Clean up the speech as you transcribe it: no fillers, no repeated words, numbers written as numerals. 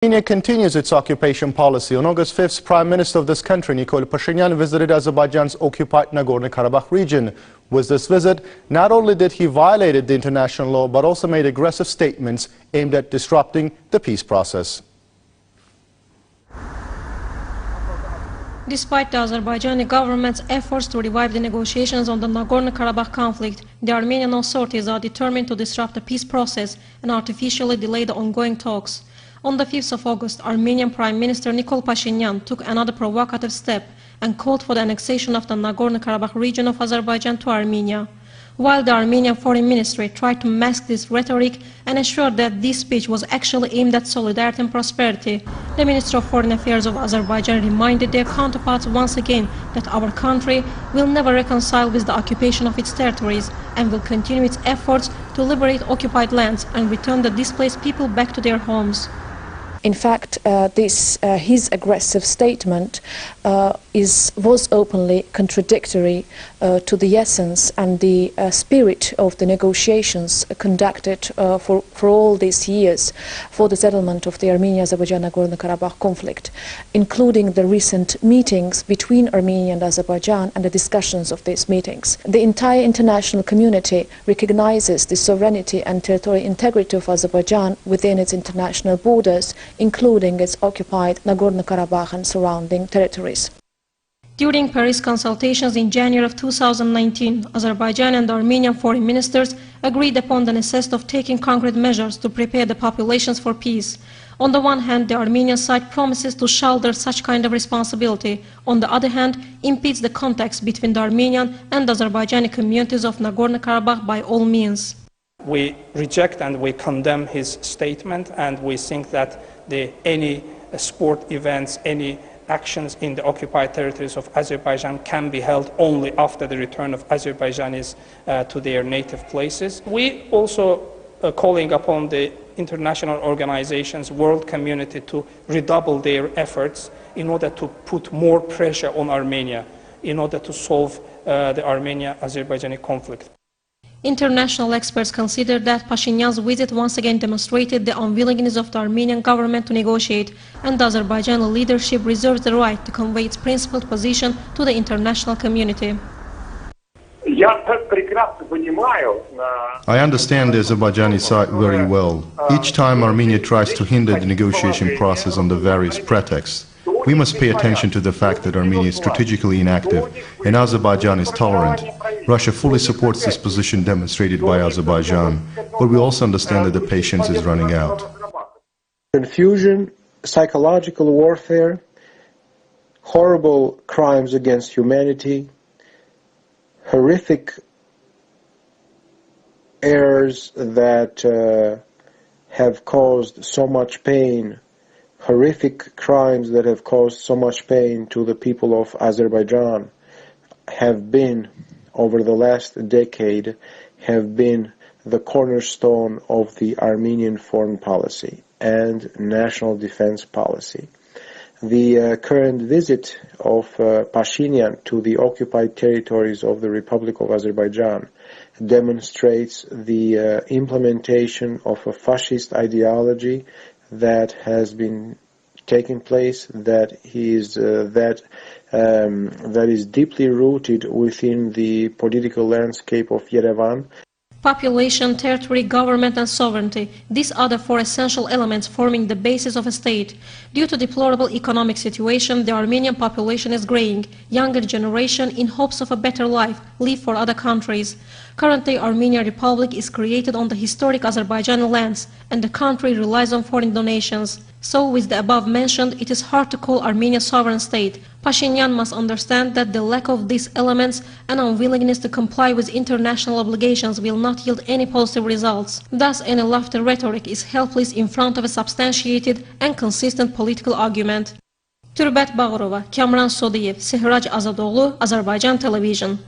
Armenia continues its occupation policy. On August 5th, Prime Minister of this country, Pashinyan, visited Azerbaijan's occupied Nagorno-Karabakh region. With this visit, not only did he violate the international law, but also made aggressive statements aimed at disrupting the peace process. Despite the Azerbaijani government's efforts to revive the negotiations on the Nagorno-Karabakh conflict, the Armenian authorities are determined to disrupt the peace process and artificially delay the ongoing talks. On the 5th of August, Armenian Prime Minister Pashinyan took another provocative step and called for the annexation of the Nagorno-Karabakh region of Azerbaijan to Armenia. While the Armenian Foreign Ministry tried to mask this rhetoric and ensure that this speech was actually aimed at solidarity and prosperity, the Minister of Foreign Affairs of Azerbaijan reminded their counterparts once again that our country will never reconcile with the occupation of its territories and will continue its efforts to liberate occupied lands and return the displaced people back to their homes. In fact, his aggressive statement was openly contradictory to the essence and the spirit of the negotiations conducted for all these years for the settlement of the Armenia-Azerbaijan Nagorno-Karabakh conflict, including the recent meetings between Armenia and Azerbaijan and the discussions of these meetings. The entire international community recognizes the sovereignty and territorial integrity of Azerbaijan within its international borders, including its occupied Nagorno-Karabakh and surrounding territories. During Paris consultations in January of 2019, Azerbaijan and the Armenian foreign ministers agreed upon the necessity of taking concrete measures to prepare the populations for peace. On the one hand, the Armenian side promises to shoulder such kind of responsibility. On the other hand, impedes the contacts between the Armenian and Azerbaijani communities of Nagorno-Karabakh by all means. We reject and we condemn his statement, and we think that any sport events, any actions in the occupied territories of Azerbaijan can be held only after the return of Azerbaijanis to their native places. We also are calling upon the international organizations, world community to redouble their efforts in order to put more pressure on Armenia in order to solve the Armenia-Azerbaijani conflict. International experts consider that Pashinyan's visit once again demonstrated the unwillingness of the Armenian government to negotiate, and the Azerbaijani leadership reserves the right to convey its principled position to the international community. I understand the Azerbaijani side very well. Each time Armenia tries to hinder the negotiation process on the various pretexts, we must pay attention to the fact that Armenia is strategically inactive and Azerbaijan is tolerant. Russia fully supports this position demonstrated by Azerbaijan, but we also understand that the patience is running out. Confusion, psychological warfare, horrible crimes against humanity, horrific errors that have caused so much pain, horrific crimes that have caused so much pain to the people of Azerbaijan have been, over the last decade, have been the cornerstone of the Armenian foreign policy and national defense policy. The current visit of Pashinyan to the occupied territories of the Republic of Azerbaijan demonstrates the implementation of a fascist ideology that has been taking place, that is deeply rooted within the political landscape of Yerevan. Population, territory, government and sovereignty. These are the four essential elements forming the basis of a state. Due to deplorable economic situation, the Armenian population is graying. Younger generation, in hopes of a better life, leave for other countries. Currently, Armenian Republic is created on the historic Azerbaijani lands, and the country relies on foreign donations. So, with the above mentioned, it is hard to call Armenia a sovereign state. Pashinyan must understand that the lack of these elements and unwillingness to comply with international obligations will not yield any positive results. Thus, any lofty rhetoric is helpless in front of a substantiated and consistent political argument. Türbət Bağırova, Kamran Sodiyev, Sehraj Azadoglu, Azerbaijan Television.